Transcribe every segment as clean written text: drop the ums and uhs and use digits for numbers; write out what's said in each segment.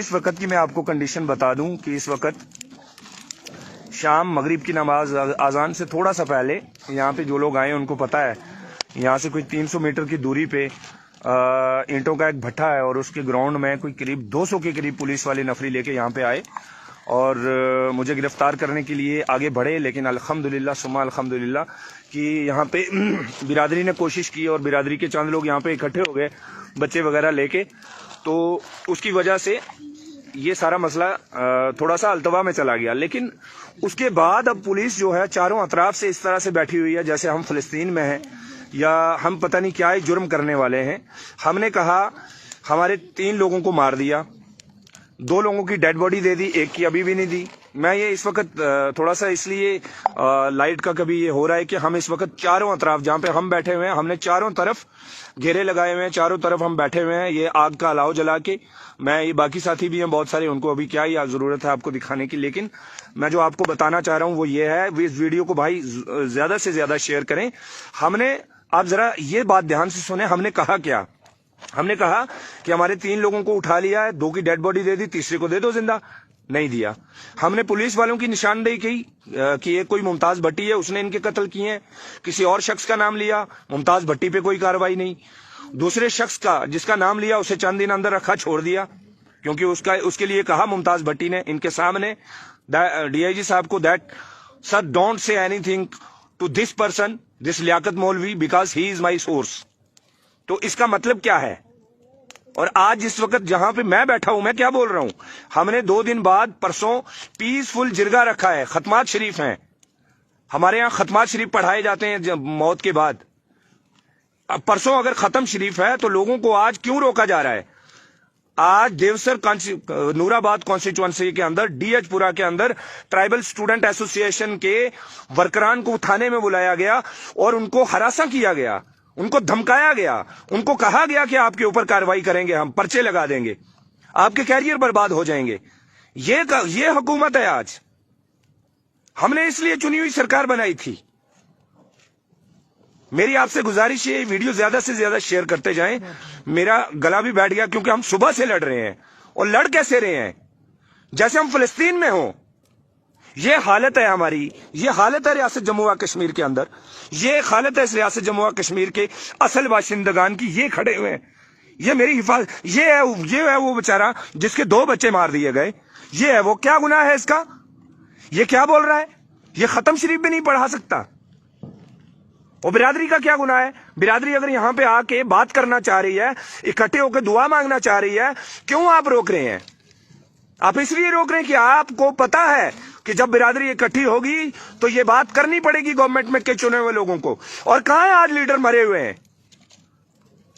اس وقت کی میں آپ کو کنڈیشن بتا دوں کہ اس وقت شام مغرب کی نماز اذان سے تھوڑا سا پہلے یہاں پہ جو لوگ آئے ان کو پتا ہے یہاں سے کوئی 300 میٹر کی دوری پہ اینٹوں کا ایک بھٹا ہے اور اس کے گراؤنڈ میں کوئی قریب 200 کے قریب پولیس والے نفری لے کے یہاں پہ آئے اور مجھے گرفتار کرنے کے لیے آگے بڑھے، لیکن الحمدللہ ثم الحمدللہ کہ یہاں پہ برادری نے کوشش کی اور برادری کے چند لوگ یہاں پہ اکٹھے ہو گئے بچے وغیرہ لے کے، تو اس کی وجہ سے یہ سارا مسئلہ تھوڑا سا التوا میں چلا گیا۔ لیکن اس کے بعد اب پولیس جو ہے چاروں اطراف سے اس طرح سے بیٹھی ہوئی ہے جیسے ہم فلسطین میں ہیں یا ہم پتہ نہیں کیا جرم کرنے والے ہیں۔ ہم نے کہا ہمارے 3 لوگوں کو مار دیا، 2 لوگوں کی ڈیڈ باڈی دے دی، 1 کی ابھی بھی نہیں دی۔ میں یہ اس وقت تھوڑا سا اس لیے لائٹ کا کبھی یہ ہو رہا ہے کہ ہم اس وقت چاروں اطراف جہاں پہ ہم بیٹھے ہوئے ہیں ہم نے چاروں طرف گھیرے لگائے ہوئے ہیں، چاروں طرف ہم بیٹھے ہوئے ہیں یہ آگ کا الاؤ جلا کے۔ میں یہ باقی ساتھی بھی ہیں بہت سارے، ان کو ابھی کیا ہی ضرورت ہے آپ کو دکھانے کی، لیکن میں جو آپ کو بتانا چاہ رہا ہوں وہ یہ ہے، اس ویڈیو کو بھائی زیادہ سے زیادہ شیئر کریں۔ ہم نے، آپ ذرا یہ بات دھیان سے سنیں، ہم نے کہا کیا؟ ہم نے کہا کہ ہمارے 3 لوگوں کو اٹھا لیا ہے، 2 کی ڈیڈ باڈی دے دی، تیسرے کو دے دو زندہ، نہیں دیا۔ ہم نے پولیس والوں کی نشاندہی کی کہ یہ کوئی ممتاز بھٹی ہے، اس نے ان کے قتل کیے ہیں۔ کسی اور شخص کا نام لیا، ممتاز بھٹی پہ کوئی کارروائی نہیں۔ دوسرے شخص کا جس کا نام لیا اسے چند دن اندر رکھا، چھوڑ دیا، کیونکہ اس کے لیے کہا ممتاز بھٹی نے ان کے سامنے ڈی آئی جی صاحب کو that sir don't say anything to this person, this Liaquat Maulvi, because he is my source. تو اس کا مطلب کیا ہے؟ اور آج اس وقت جہاں پہ میں بیٹھا ہوں میں کیا بول رہا ہوں؟ ہم نے 2 دن بعد پرسوں پیسفل جرگہ رکھا ہے، ختمات شریف ہیں ہمارے یہاں، ختمات شریف پڑھائے جاتے ہیں موت کے بعد۔ اب پرسوں اگر ختم شریف ہے تو لوگوں کو آج کیوں روکا جا رہا ہے؟ آج دیوسر نور آباد کانسٹیچوئنسی کے اندر، ڈی ایچ پورہ کے اندر ٹرائبل سٹوڈنٹ ایسوسی ایشن کے ورکران کو تھانے میں بلایا گیا اور ان کو ہراساں کیا گیا، ان کو دھمکایا گیا، ان کو کہا گیا کہ آپ کے اوپر کارروائی کریں گے، ہم پرچے لگا دیں گے، آپ کے کیریئر برباد ہو جائیں گے۔ یہ حکومت ہے آج۔ ہم نے اس لیے چنی ہوئی سرکار بنائی تھی۔ میری آپ سے گزارش ہے ویڈیو زیادہ سے زیادہ شیئر کرتے جائیں۔ میرا گلا بھی بیٹھ گیا کیونکہ ہم صبح سے لڑ رہے ہیں، اور لڑ کیسے رہے ہیں؟ جیسے ہم فلسطین میں ہوں۔ یہ حالت ہے ہماری، یہ حالت ہے ریاست جموں و کشمیر کے اندر، یہ حالت ہے اس ریاست جموں و کشمیر کے اصل باشندگان کی۔ یہ کھڑے ہوئے ہیں، یہ میری حفاظت، یہ ہے وہ بیچارہ جس کے 2 بچے مار دیے گئے، یہ ہے وہ۔ کیا گناہ ہے اس کا؟ یہ کیا بول رہا ہے؟ یہ ختم شریف بھی نہیں پڑھا سکتا۔ اور برادری کا کیا گناہ ہے؟ برادری اگر یہاں پہ آ کے بات کرنا چاہ رہی ہے، اکٹھے ہو کے دعا مانگنا چاہ رہی ہے، کیوں آپ روک رہے ہیں؟ آپ اس لیے روک رہے ہیں کہ آپ کو پتا ہے کہ جب برادری اکٹھی ہوگی تو یہ بات کرنی پڑے گی گورنمنٹ میں کے چنے ہوئے لوگوں کو۔ اور کہاں ہیں آج لیڈر مرے ہوئے ہیں؟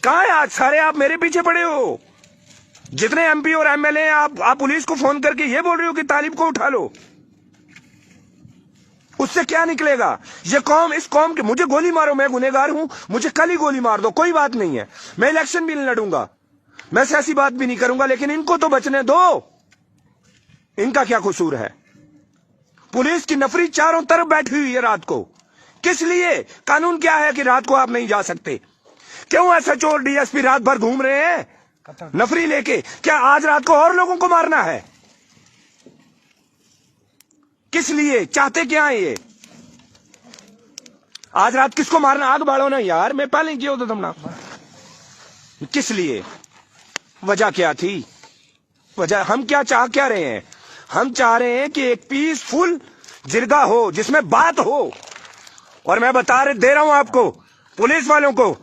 کہاں ہیں آج سارے؟ آپ میرے پیچھے پڑے ہو، جتنے ایم پی اور ایم ایل اے ہیں، آپ پولیس کو فون کر کے یہ بول رہے ہو کہ طالب کو اٹھا لو۔ اس سے کیا نکلے گا؟ یہ قوم، اس قوم کے، مجھے گولی مارو، میں گنہگار ہوں، مجھے کل ہی گولی مار دو، کوئی بات نہیں ہے، میں الیکشن بھی نہیں لڑوں گا، میں سیاسی بات بھی نہیں کروں گا، لیکن ان کو تو بچنے دو۔ ان کا کیا قصور ہے؟ پولیس کی نفری چاروں طرف بیٹھی ہوئی ہے رات کو، کس لیے؟ قانون کیا ہے کہ رات کو آپ نہیں جا سکتے؟ کیوں S H O D S P رات بھر گھوم رہے ہیں نفری لے کے؟ کیا آج رات کو اور لوگوں کو مارنا ہے؟ کس لیے؟ چاہتے کیا ہیں یہ؟ آج رات کس کو مارنا؟ آگ باڑو نا یار، میں پہلے کیا ہوتا تم نا۔ کس لیے؟ وجہ کیا تھی؟ وجہ ہم کیا چاہ کیا رہے ہیں؟ ہم چاہ رہے ہیں کہ ایک پیسفل جرگہ ہو جس میں بات ہو۔ اور میں دے رہا ہوں آپ کو، پولیس والوں کو،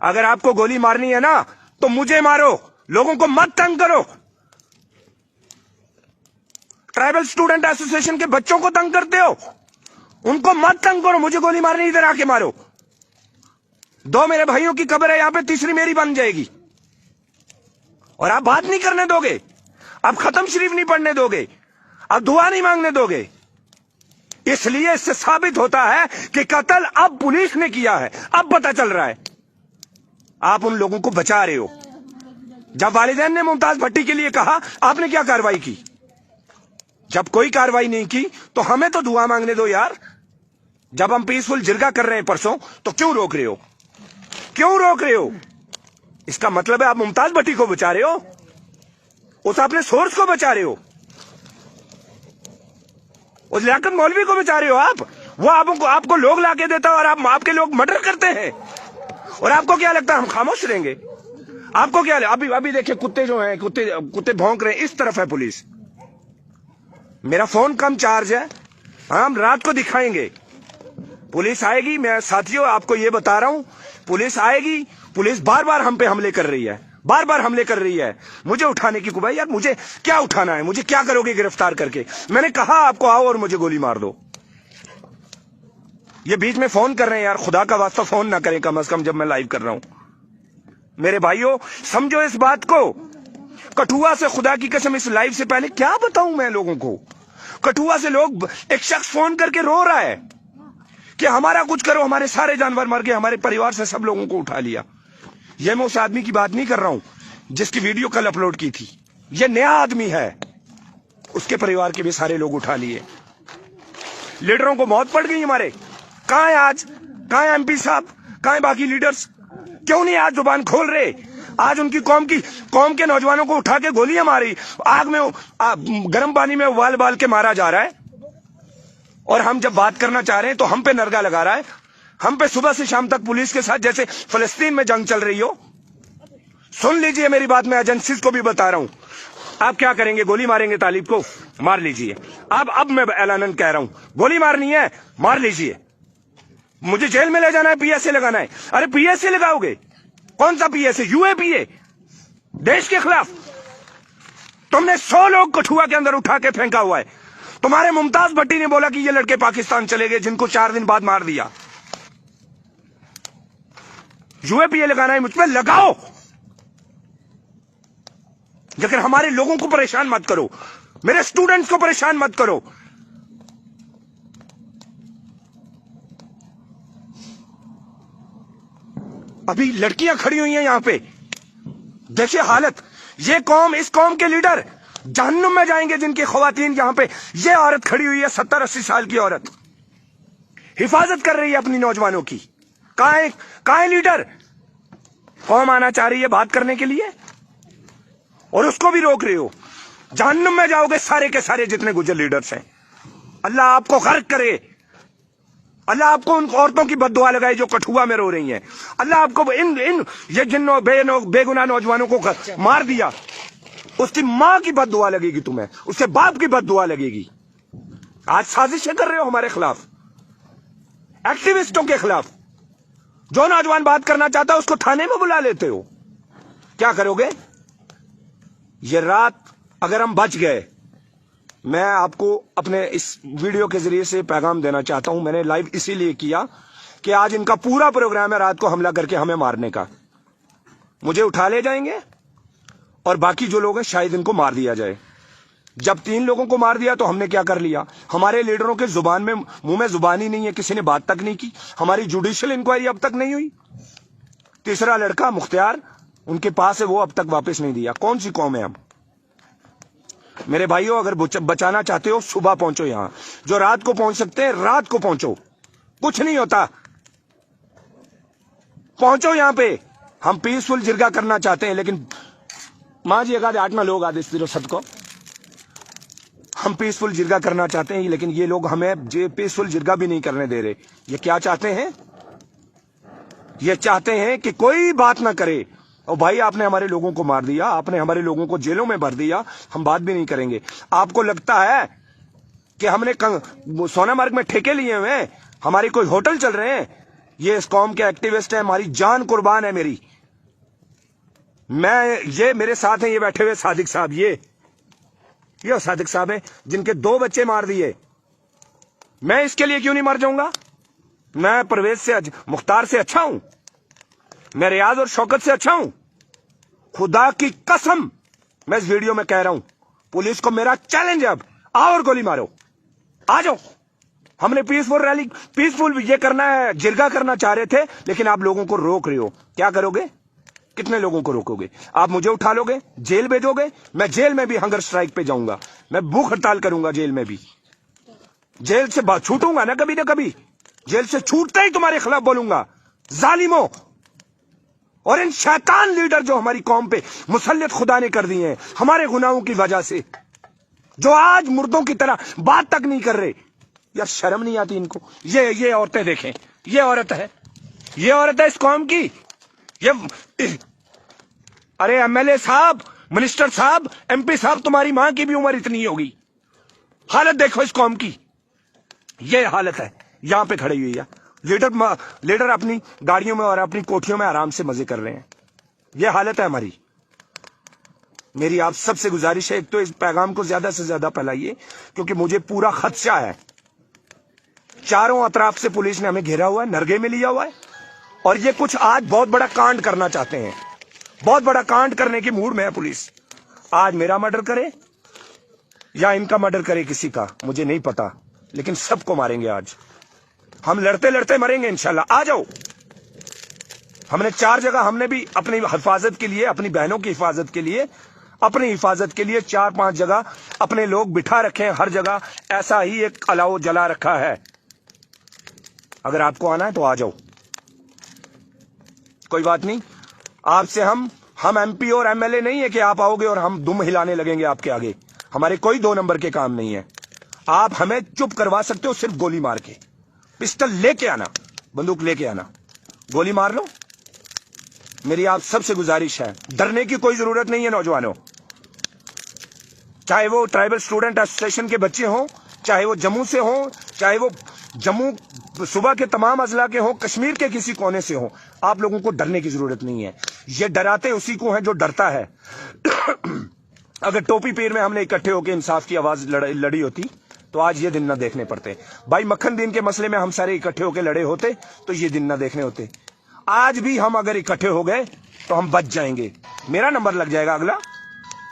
اگر آپ کو گولی مارنی ہے نا تو مجھے مارو، لوگوں کو مت تنگ کرو۔ ٹرائبل سٹوڈنٹ ایسوسی ایشن کے بچوں کو تنگ کرتے ہو، ان کو مت تنگ کرو، مجھے گولی مارنی ادھر آ کے مارو۔ 2 میرے بھائیوں کی قبر ہے یہاں پہ، تیسری میری بن جائے گی، اور آپ بات نہیں کرنے دو گے، اب ختم شریف نہیں پڑھنے دو گے، اب دعا نہیں مانگنے دو گے۔ اس لیے اس سے ثابت ہوتا ہے کہ قتل اب پولیس نے کیا ہے، اب پتہ چل رہا ہے۔ آپ ان لوگوں کو بچا رہے ہو۔ جب والدین نے ممتاز بھٹی کے لیے کہا، آپ نے کیا کارروائی کی؟ جب کوئی کارروائی نہیں کی تو ہمیں تو دعا مانگنے دو یار۔ جب ہم پیسفل جرگہ کر رہے ہیں پرسوں، تو کیوں روک رہے ہو؟ کیوں روک رہے ہو؟ اس کا مطلب ہے آپ ممتاز بھٹی کو بچا رہے ہو۔ उस अपने सोर्स को बचा रहे हो, उस लियाकत मौलवी को बचा रहे हो आप। वो आपको लोग लाके देता है और आपके लोग मर्डर करते हैं, और आपको क्या लगता है हम खामोश रहेंगे? आपको क्या अभी देखिए कुत्ते जो हैं, कुत्ते भौंक रहे हैं, इस तरफ है पुलिस। मेरा फोन कम चार्ज है, हम रात को दिखाएंगे, पुलिस आएगी। मैं साथियों आपको ये बता रहा हूं, पुलिस आएगी। पुलिस बार बार हम पे हमले कर रही है, बार बार हमले कर रही है मुझे उठाने की। भाई यार मुझे क्या उठाना है, मुझे क्या करोगे गिरफ्तार करके? मैंने कहा आपको आओ और मुझे गोली मार दो। ये बीच में फोन कर रहे हैं यार, खुदा का वास्ता फोन ना करें कम से कम जब मैं लाइव कर रहा हूं। मेरे भाइयों समझो इस बात को। कठुआ से खुदा की कसम इस लाइव से पहले क्या बताऊं मैं लोगों को, कठुआ से लोग, एक शख्स फोन करके रो रहा है कि हमारा कुछ करो, हमारे सारे जानवर मर गए, हमारे परिवार से सब लोगों को उठा लिया। यह मैं उस आदमी की बात नहीं कर रहा हूं जिसकी वीडियो कल अपलोड की थी, यह नया आदमी है, उसके परिवार के भी सारे लोग उठा लिए। लीडरों को मौत पड़ गई हमारे। कहां है आज, कहां है एमपी साहब, कहां है बाकी लीडर्स? क्यों नहीं आज जुबान खोल रहे? आज उनकी कौम के नौजवानों को उठा के गोलियां मारी, आग में गर्म पानी में उबाल के मारा जा रहा है, और हम जब बात करना चाह रहे हैं तो हम पे नरगा लगा रहा है। हम पे सुबह से शाम तक पुलिस के साथ जैसे फलस्तीन में जंग चल रही हो। सुन लीजिए मेरी बात, मैं एजेंसीज को भी बता रहा हूं। आप क्या करेंगे? गोली मारेंगे तालिब को? मार लीजिए। अब मैं ऐलानन कह रहा हूं, गोली मारनी है मार लीजिए। मुझे जेल में ले जाना है, पीएसए लगाना है, अरे पीएसए लगाओगे? कौन सा पीएसए? यूएपीए, देश के खिलाफ। तुमने 100 लोग कठुआ के अंदर उठा के फेंका हुआ है। तुम्हारे मुमताज भट्टी ने बोला कि ये लड़के पाकिस्तान चले गए, जिनको 4 दिन बाद मार दिया। यूएपीए लगाना है मुझ पे, लगाओ, लेकिन हमारे लोगों को परेशान मत करो, मेरे स्टूडेंट्स को परेशान मत करो। अभी लड़कियां खड़ी हुई हैं यहां पे, देखिए हालत। ये कौम, इस कौम के लीडर जहन्नुम में जाएंगे जिनकी खवातीन यहां पे। ये औरत खड़ी हुई है, 70-80 साल की औरत, हिफाजत कर रही है अपनी नौजवानों की। कहां है लीडर? कौम आना चाह रही है बात करने के लिए, और उसको भी रोक रहे हो। जहन्नुम में जाओगे सारे के सारे जितने गुजर लीडर्स हैं। अल्लाह आपको गर्क करे, अल्लाह आपको उन औरतों की बद्दुआ लगाए जो कठुआ में रो रही हैं। अल्लाह आपको ये जिन बेगुनाह नौजवानों को मार दिया, उसकी मां की बद्दुआ लगेगी तुम्हें, उसके बाप की बद्दुआ लगेगी। आज साजिशें कर रहे हो हमारे खिलाफ, एक्टिविस्टों के खिलाफ। जो नौजवान बात करना चाहता है उसको थाने में बुला लेते हो। क्या करोगे? ये रात अगर हम बच गए, मैं आपको अपने इस वीडियो के जरिए से पैगाम देना चाहता हूं। मैंने लाइव इसीलिए किया कि आज इनका पूरा प्रोग्राम है रात को हमला करके हमें मारने का। मुझे उठा ले जाएंगे और बाकी जो लोग हैं शायद इनको मार दिया जाए। जब 3 लोगों को मार दिया तो हमने क्या कर लिया? हमारे लीडरों के जुबान में, मुंह में जुबान ही नहीं है, किसी ने बात तक नहीं की। हमारी जुडिशियल इंक्वायरी अब तक नहीं हुई। तीसरा लड़का मुख्तियार उनके पास है, वो अब तक वापस नहीं दिया। कौन सी कौम है हम? मेरे भाइयों, अगर बचाना चाहते हो सुबह पहुंचो यहां। जो रात को पहुंच सकते हैं रात को पहुंचो, कुछ नहीं होता, पहुंचो यहां पे। हम पीसफुल जिरगा करना चाहते हैं, लेकिन मां जी एकाद 8 लोग आधे सद को हम पीसफुल जिरगा करना चाहते हैं, लेकिन ये लोग हमें पीसफुल जिरगा भी नहीं करने दे रहे। ये क्या चाहते हैं? ये चाहते हैं कि कोई बात ना करे। और भाई आपने हमारे लोगों को मार दिया, आपने हमारे लोगों को जेलों में भर दिया, हम बात भी नहीं करेंगे। आपको लगता है कि हमने सोनामर्ग में ठेके लिए हुए हैं, हमारी कोई होटल चल रहे हैं? ये इस कौम के एक्टिविस्ट हैं, हमारी जान कुर्बान है मेरी। ये मेरे साथ हैं, ये बैठे हुए सादिक साहब, ये सादिक साहब हैं जिनके 2 बच्चे मार दिए। मैं इसके लिए क्यों नहीं मर जाऊंगा? मैं परवेज से, मुख्तार से अच्छा हूं, मैं रियाज और शौकत से अच्छा हूं। खुदा की कसम मैं इस वीडियो में कह रहा हूं, पुलिस को मेरा चैलेंज है, अब आओ और गोली मारो, आ जाओ। हमने पीसफुल रैली, पीसफुल ये करना है, जिरगा करना चाह रहे थे, लेकिन आप लोगों को रोक रहे हो। क्या करोगे? कितने लोगों को रोकोगे? आप मुझे उठा लोगे, जेल भेजोगे? मैं जेल में भी हंगर स्ट्राइक पे जाऊंगा, मैं भूख हड़ताल करूंगा जेल में भी। जेल से छूटूंगा ना कभी, जेल से छूटते ही तुम्हारे खिलाफ बोलूंगा, जालिमो। اور ان शैतान लीडर जो हमारी कौम पे मुसल्लत खुदा ने कर दिए हैं हमारे गुनाहों की वजह से, जो आज मुर्दों की तरह बात तक नहीं कर रहे, यार शर्म नहीं आती इनको। ये औरतें देखें, ये औरत है इस कौम की। ये अरे एमएलए साहब, मिनिस्टर साहब, एमपी साहब, तुम्हारी मां की भी उम्र इतनी होगी। हालत देखो इस कौम की, ये हालत है। यहां पे खड़ी हुई है लीडर अपनी गाड़ियों में और अपनी कोठियों में आराम से मजे कर रहे हैं। ये हालत है हमारी। मेरी आप सबसे गुजारिश है, एक तो इस पैगाम को ज्यादा से ज्यादा फैलाइए, क्योंकि मुझे पूरा खदशा है। चारों अतराफ से पुलिस ने हमें घेरा हुआ है, नरगे में लिया हुआ है, और ये कुछ आज बहुत बड़ा कांड करना चाहते हैं। बहुत बड़ा कांड करने के मूड में है पुलिस। आज मेरा मर्डर करे या इनका मर्डर करे किसी का, मुझे नहीं पता, लेकिन सबको मारेंगे आज। हम लड़ते लड़ते मरेंगे इंशाल्लाह। आ जाओ। हमने 4 जगह, हमने भी अपनी हिफाजत के लिए, अपनी बहनों की हिफाजत के लिए, अपनी हिफाजत के लिए 4-5 जगह अपने लोग बिठा रखे हैं। हर जगह ऐसा ही एक अलाव जला रखा है। अगर आपको आना है तो आ जाओ, कोई बात नहीं। आपसे हम एमपी और एमएलए नहीं है कि आप आओगे और हम दुम हिलाने लगेंगे आपके आगे। हमारे कोई 2 नंबर के काम नहीं है। आप हमें चुप करवा सकते हो सिर्फ गोली मार के। पिस्टल लेके आना, बंदूक लेके आना, गोली मार लो। मेरी आप सबसे गुजारिश है, डरने की कोई जरूरत नहीं है नौजवानों। चाहे वो ट्राइबल स्टूडेंट एसोसिएशन के बच्चे हों, चाहे वो जम्मू से हों, चाहे वो जम्मू सुबह के तमाम अजला के हों, कश्मीर के किसी कोने से हों, आप लोगों को डरने की जरूरत नहीं है। ये डराते उसी को है जो डरता है। अगर टोपी पीर में हमने इकट्ठे होकर इंसाफ की आवाज लड़ी होती तो आज ये दिन ना देखने पड़ते। भाई मक्खन दीन के मसले में हम सारे इकट्ठे होकर लड़े होते तो ये दिन ना देखने होते। आज भी हम अगर इकट्ठे हो गए तो हम बच जाएंगे, मेरा नंबर लग जाएगा अगला।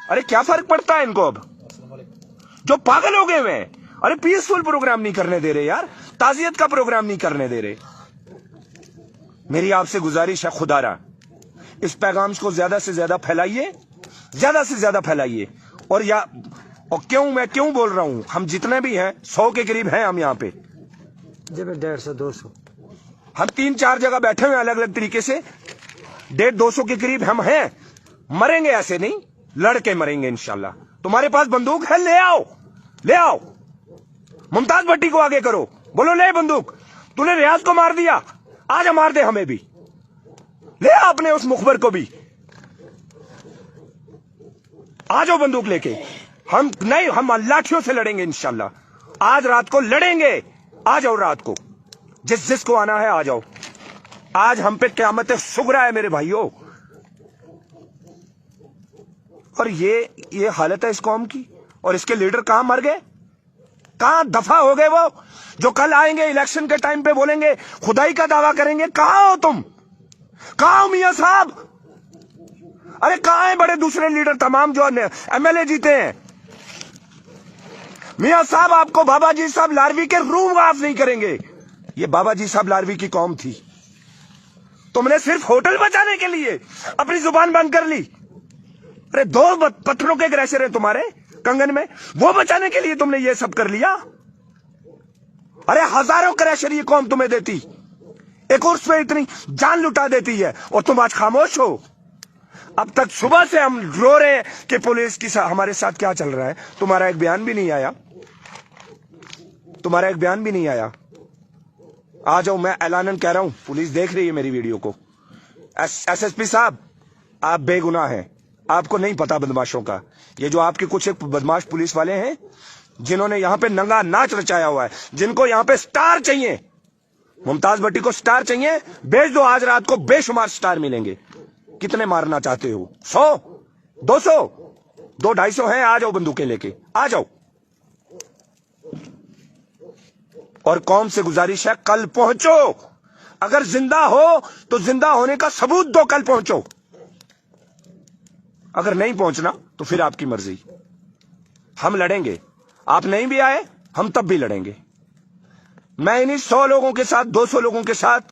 अरे क्या फर्क पड़ता है इनको। अब जो पागल हो गए हुए हैं, अरे पीसफुल प्रोग्राम नहीं करने दे रहे यार, ताजियत का प्रोग्राम नहीं करने दे रहे। मेरी आपसे गुजारिश है, खुदारा इस पैगाम को ज्यादा से ज्यादा फैलाइए, ज्यादा से ज्यादा फैलाइए। और मैं क्यों बोल रहा हूं, हम जितने भी हैं 100 के करीब हैं हम यहाँ पे, जब 150-200 हम 3-4 जगह बैठे हुए अलग अलग तरीके से, 150-200 के करीब हम हैं। मरेंगे ऐसे नहीं, लड़के मरेंगे इंशाल्लाह। तुम्हारे पास बंदूक है, ले आओ, ले आओ। मुमताज भट्टी को आगे करो, बोलो ले बंदूक। तूने रियाज को मार दिया, आजा मार दे हमें भी। ले आ अपने उस मुखबर को भी, आ जाओ बंदूक लेके। हम लाठियों से लड़ेंगे इंशाल्लाह। आज रात को लड़ेंगे, आ जाओ रात को, जिसको आना है आ जाओ। आज हम पे क़यामत सुगरा है मेरे भाइयों। और ये हालत है इस कौम की। और इसके लीडर कहां मर गए, कहां दफा हो गए वो जो कल आएंगे इलेक्शन के टाइम पे बोलेंगे खुदाई का दावा करेंगे। कहां हो तुम, कहां हो मियां साहब? अरे कहां है बड़े दूसरे लीडर तमाम जो एमएलए जीते हैं? मियां साहब आपको बाबा जी साहब लारवी के रूम माफ नहीं करेंगे। ये बाबा जी साहब लारवी की कौम थी। तुमने सिर्फ होटल बचाने के लिए अपनी जुबान बंद कर ली। अरे 2 पत्थरों के ग्रेशर हैं तुम्हारे कंगन में, वो बचाने के लिए तुमने ये सब कर लिया। अरे हजारों क्रैशर ये कौम तुम्हें देती, एक उर्स पे इतनी जान लुटा देती है और तुम आज खामोश हो। अब तक सुबह से हम रो रहे हैं कि पुलिस की हमारे साथ क्या चल रहा है। तुम्हारा एक बयान भी नहीं आया, तुम्हारा एक बयान भी नहीं आया। आ जाओ, मैं ऐलानन कह रहा हूं, पुलिस देख रही है मेरी वीडियो को। एसएसपी साहब आप बेगुनाह हैं, आपको नहीं पता बदमाशों का। ये जो आपके कुछ एक बदमाश पुलिस वाले हैं जिन्होंने यहां पे नंगा नाच रचाया हुआ है, जिनको यहां पे स्टार चाहिए, मुमताज भट्टी को स्टार चाहिए, भेज दो। आज रात को बेशुमार स्टार मिलेंगे। कितने मारना चाहते हो? 100, 200, 200-250 हैं। आ जाओ बंदूकें लेके, आ जाओ। और कौम से गुजारिश है, कल पहुंचो। अगर जिंदा हो तो जिंदा होने का सबूत दो, कल पहुंचो। अगर नहीं पहुंचना तो फिर आपकी मर्जी। हम लड़ेंगे, आप नहीं भी आए हम तब भी लड़ेंगे। मैं इन्हीं 100 लोगों के साथ, 200 लोगों के साथ